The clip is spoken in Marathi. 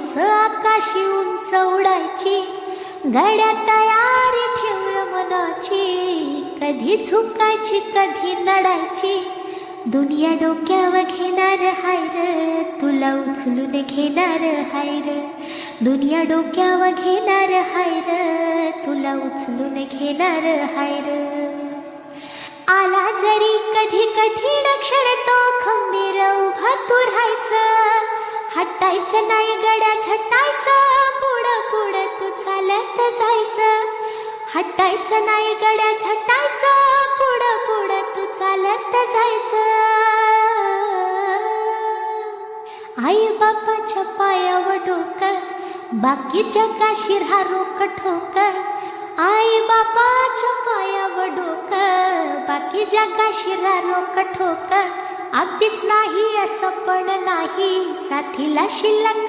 हौस आकाशी उंच उडायची, गड्या तयारी ठेवलं मनाची, कधी झुकायची कधी नडायची, दुनिया डोक्यावर घेणार हाय र, तुला उचलून घेणार हाय र, दुनिया डोक्यावर घेणार हाय र, तुला उचलून घेणार हाय र. आला जरी कधी कठीण क्षण तो खंबीर उभा तू राहायचं, हटायचं नाही गड्या झटायचं, पुढं पुढं तू चालत जायचं, हटायचं नाही गड्या झटायचं, पुढं पुढं तू चालत जायचं. आई बापाच्या पायावर डोकं, बाकी जगाशी राहा रोक ठोकर, आई बापाच्या पायावर डोकं, बाकी जगाशी राहा रोक ठोकर, अगदीच नाही असं पण नाही, साथीला शिल्लक